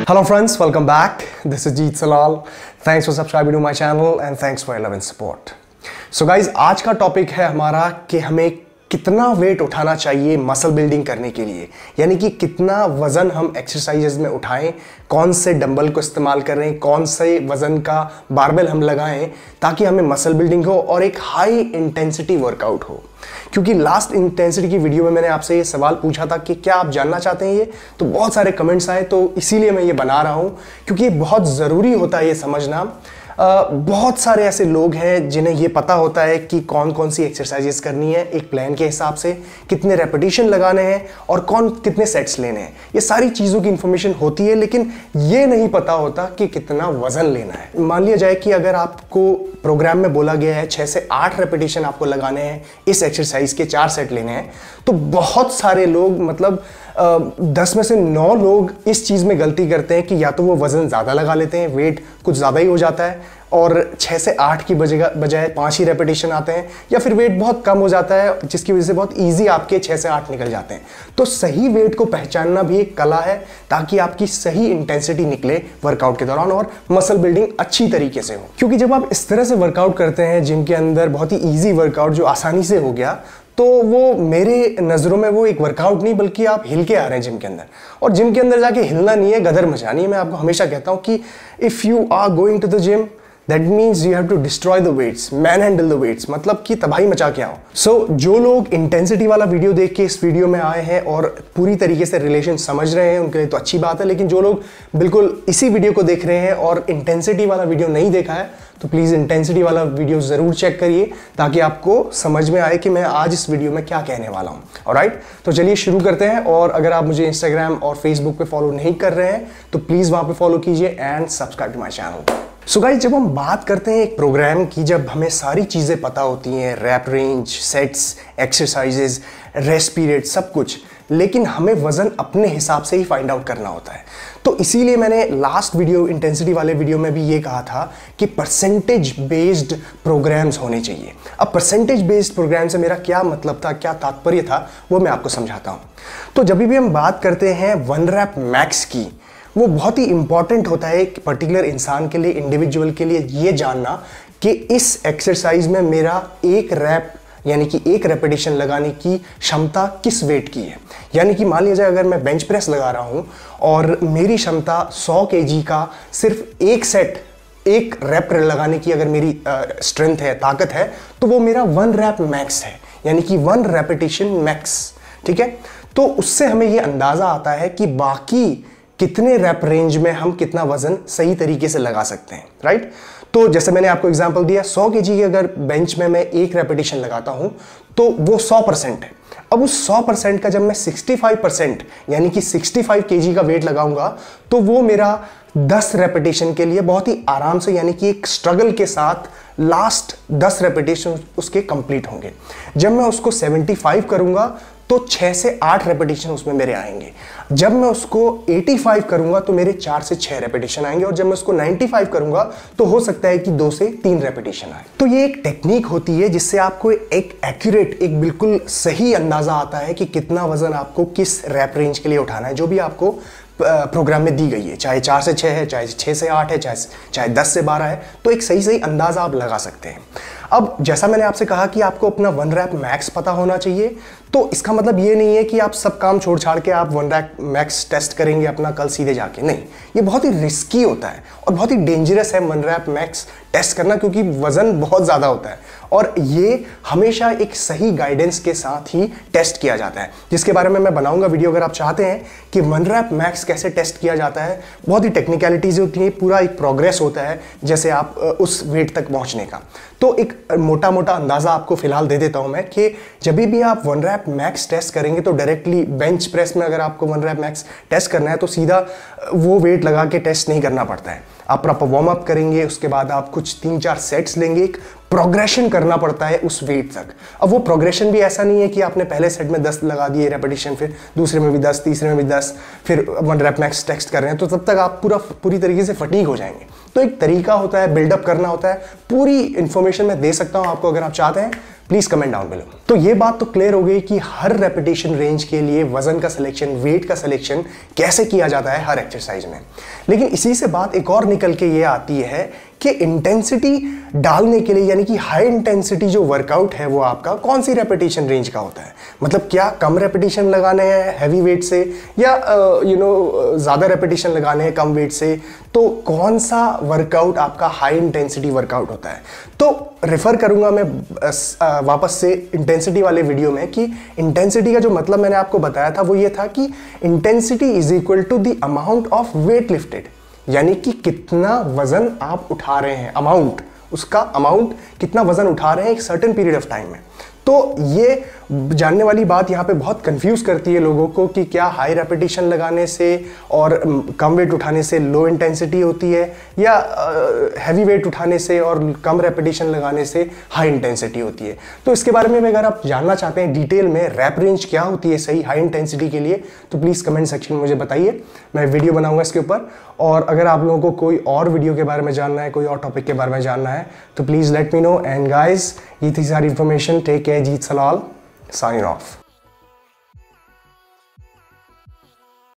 Hello friends, welcome back. This is Jeet Salal. Thanks for subscribing to my channel and thanks for your love and support. So guys, आज का topic है हमारा कि हमें कितना wait उठाना चाहिए मसल बिल्डिंग करने के लिए, यानी कि कितना वजन हम एक्सरसाइजेज में उठाएं, कौन से डंबल को इस्तेमाल करें, कौन से वजन का बारबेल हम लगाएं ताकि हमें मसल बिल्डिंग हो और एक हाई इंटेंसिटी वर्कआउट हो। क्योंकि लास्ट इंटेंसिटी की वीडियो में मैंने आपसे ये सवाल पूछा था कि क्या आप जानना चाहते हैं ये, तो बहुत सारे कमेंट्स आए, तो इसीलिए मैं ये बना रहा हूँ क्योंकि ये बहुत ज़रूरी होता है ये समझना। बहुत सारे ऐसे लोग हैं जिन्हें ये पता होता है कि कौन कौन सी एक्सरसाइजेस करनी है एक प्लान के हिसाब से, कितने रेपिटेशन लगाने हैं और कौन कितने सेट्स लेने हैं। ये सारी चीज़ों की इंफॉर्मेशन होती है, लेकिन ये नहीं पता होता कि कितना वजन लेना है। मान लिया जाए कि अगर आपको प्रोग्राम में बोला गया है 6 से 8 रेपिटेशन आपको लगाने हैं, इस एक्सरसाइज के 4 सेट लेने हैं, तो बहुत सारे लोग मतलब 10 में से 9 लोग इस चीज़ में गलती करते हैं कि या तो वो वज़न ज़्यादा लगा लेते हैं, वेट कुछ ज़्यादा ही हो जाता है और 6 से 8 की बजाय 5 ही रेपिटेशन आते हैं, या फिर वेट बहुत कम हो जाता है जिसकी वजह से बहुत इजी आपके 6 से 8 निकल जाते हैं। तो सही वेट को पहचानना भी एक कला है ताकि आपकी सही इंटेंसिटी निकले वर्कआउट के दौरान और मसल बिल्डिंग अच्छी तरीके से हो। क्योंकि जब आप इस तरह से वर्कआउट करते हैं जिम के अंदर, बहुत ही ईजी वर्कआउट जो आसानी से हो गया, तो वो मेरे नज़रों में वो एक वर्कआउट नहीं बल्कि आप हिल के आ रहे हैं जिम के अंदर। और जिम के अंदर जाके हिलना नहीं है, गदर मचानी है। मैं आपको हमेशा कहता हूँ कि if you are going to the gym that means you have to destroy the weights, manhandle the weights, मतलब कि तबाही मचा के आओ। सो जो लोग इंटेंसिटी वाला वीडियो देख के इस वीडियो में आए हैं और पूरी तरीके से रिलेशन समझ रहे हैं उनके लिए तो अच्छी बात है, लेकिन जो लोग बिल्कुल इसी वीडियो को देख रहे हैं और इंटेंसिटी वाला वीडियो नहीं देखा है तो प्लीज़ इंटेंसिटी वाला वीडियो ज़रूर चेक करिए ताकि आपको समझ में आए कि मैं आज इस वीडियो में क्या कहने वाला हूँ। ऑलराइट, तो चलिए शुरू करते हैं। और अगर आप मुझे इंस्टाग्राम और फेसबुक पे फॉलो नहीं कर रहे हैं तो प्लीज़ वहाँ पे फॉलो कीजिए and subscribe to my channel. So guys, जब हम बात करते हैं एक प्रोग्राम की, जब हमें सारी चीज़ें पता होती हैं, rap range, sets, exercises, rest period, सब कुछ, लेकिन हमें वज़न अपने हिसाब से ही फाइंड आउट करना होता है। तो इसीलिए मैंने लास्ट वीडियो, इंटेंसिटी वाले वीडियो में भी ये कहा था कि परसेंटेज बेस्ड प्रोग्राम्स होने चाहिए। अब परसेंटेज बेस्ड प्रोग्राम से मेरा क्या मतलब था, क्या तात्पर्य था, वो मैं आपको समझाता हूँ। तो जब भी हम बात करते हैं 1 रैप मैक्स की, वो बहुत ही इंपॉर्टेंट होता है एक पर्टिकुलर इंसान के लिए, इंडिविजुअल के लिए, ये जानना कि इस एक्सरसाइज में मेरा एक रैप यानी कि एक रेपिटेशन लगाने की क्षमता किस वेट की है। यानी कि मान लीजिए अगर मैं बेंच प्रेस लगा रहा हूं और मेरी क्षमता 100 kg का सिर्फ एक सेट, एक रैप लगाने की अगर मेरी स्ट्रेंथ है, ताकत है, तो वो मेरा 1 रैप मैक्स है, यानी कि 1 रेपिटेशन मैक्स। ठीक है, तो उससे हमें ये अंदाजा आता है कि बाकी कितने रैप रेंज में हम कितना वजन सही तरीके से लगा सकते हैं। राइट, तो जैसे मैंने आपको एग्जांपल दिया, 100 kg की अगर बेंच में मैं एक रेपिटेशन लगाता हूं तो वो 100% है। अब उस 100% का जब मैं 65% यानी कि 65 kg का वेट लगाऊंगा तो वो मेरा 10 रेपिटेशन के लिए बहुत ही आराम से, यानी कि एक स्ट्रगल के साथ लास्ट 10 रेपिटेशन उसके कंप्लीट होंगे। जब मैं उसको 75 करूंगा तो 6 से 8 रेपिटेशन उसमें मेरे आएंगे। जब मैं उसको 85 करूंगा तो मेरे 4 से 6 रेपिटेशन आएंगे, और जब मैं उसको 95 करूंगा तो हो सकता है कि 2 से 3 रेपिटेशन आए। तो ये एक टेक्निक होती है जिससे आपको एक एक्यूरेट, एक बिल्कुल सही अंदाजा आता है कि कितना वजन आपको किस रैप रेंज के लिए उठाना है, जो भी आपको प्रोग्राम में दी गई है, चाहे 4 से 6 है, चाहे 6 से 8 है, चाहे 10 से 12 है, तो एक सही अंदाजा आप लगा सकते हैं। अब जैसा मैंने आपसे कहा कि आपको अपना 1 रैप मैक्स पता होना चाहिए, तो इसका मतलब ये नहीं है कि आप सब काम छोड़ छाड़ के आप 1 रैप मैक्स टेस्ट करेंगे अपना कल सीधे जाके, नहीं। ये बहुत ही रिस्की होता है और बहुत ही डेंजरस है 1 रैप मैक्स टेस्ट करना, क्योंकि वजन बहुत ज़्यादा होता है और ये हमेशा एक सही गाइडेंस के साथ ही टेस्ट किया जाता है, जिसके बारे में मैं बनाऊंगा वीडियो। अगर आप चाहते हैं कि 1 रैप मैक्स कैसे टेस्ट किया जाता है, बहुत ही टेक्निकलिटीज होती है, पूरा एक प्रोग्रेस होता है जैसे आप उस वेट तक पहुंचने का। तो एक मोटा मोटा अंदाजा आपको फिलहाल दे देता हूं मैं कि जब भी आप 1 रैप मैक्स टेस्ट करेंगे तो डायरेक्टली बेंच प्रेस में अगर आपको 1 रैप मैक्स टेस्ट करना है तो सीधा वो वेट लगा के टेस्ट नहीं करना पड़ता है। आप प्रॉपर वार्म अप करेंगे, उसके बाद आप कुछ 3-4 सेट्स लेंगे, एक प्रोग्रेशन करना पड़ता है उस वेट तक। अब वो प्रोग्रेशन भी ऐसा नहीं है कि आपने पहले सेट में 10 लगा दिए रेपिटेशन, फिर दूसरे में भी 10, तीसरे में भी 10, फिर 1 रैप मैक्स टेस्ट कर रहे हैं, तो तब तक आप पूरी तरीके से फटीग हो जाएंगे। तो एक तरीका होता है, बिल्डअप करना होता है। पूरी इंफॉर्मेशन मैं दे सकता हूँ आपको, अगर आप चाहते हैं प्लीज़ कमेंट डाउन बिलो। तो ये बात तो क्लियर हो गई कि हर रेपिटेशन रेंज के लिए वजन का सिलेक्शन, वेट का सिलेक्शन कैसे किया जाता है हर एक्सरसाइज में। लेकिन इसी से बात एक और निकल के ये आती है कि इंटेंसिटी डालने के लिए, यानी कि हाई इंटेंसिटी जो वर्कआउट है वो आपका कौन सी रेपिटेशन रेंज का होता है। मतलब क्या कम रेपिटेशन लगाने हैं हैवी वेट से, या ज़्यादा रेपिटेशन लगाने हैं कम वेट से, तो कौन सा वर्कआउट आपका हाई इंटेंसिटी वर्कआउट होता है। तो रेफर करूंगा मैं वापस से इंटेंसिटी वाले वीडियो में कि इंटेंसिटी का जो मतलब मैंने आपको बताया था वो ये था कि intensity is equal to the amount of weight lifted, यानी कि कितना वजन आप उठा रहे हैं, अमाउंट, उसका अमाउंट कितना वजन उठा रहे हैं एक सर्टेन पीरियड ऑफ टाइम में। तो ये जानने वाली बात यहाँ पे बहुत कंफ्यूज करती है लोगों को कि क्या हाई रेपिटेशन लगाने से और कम वेट उठाने से लो इंटेंसिटी होती है, या हैवी वेट उठाने से और कम रेपिटेशन लगाने से हाई इंटेंसिटी होती है। तो इसके बारे में अगर आप जानना चाहते हैं डिटेल में रैप रेंज क्या होती है सही हाई इंटेंसिटी के लिए, तो प्लीज़ कमेंट सेक्शन में मुझे बताइए, मैं वीडियो बनाऊंगा इसके ऊपर। और अगर आप लोगों को कोई और वीडियो के बारे में जानना है, कोई और टॉपिक के बारे में जानना है, तो please let me know. And guys, ये थी सारी इन्फॉर्मेशन। टेक केयर, जीत सलाल, signing off.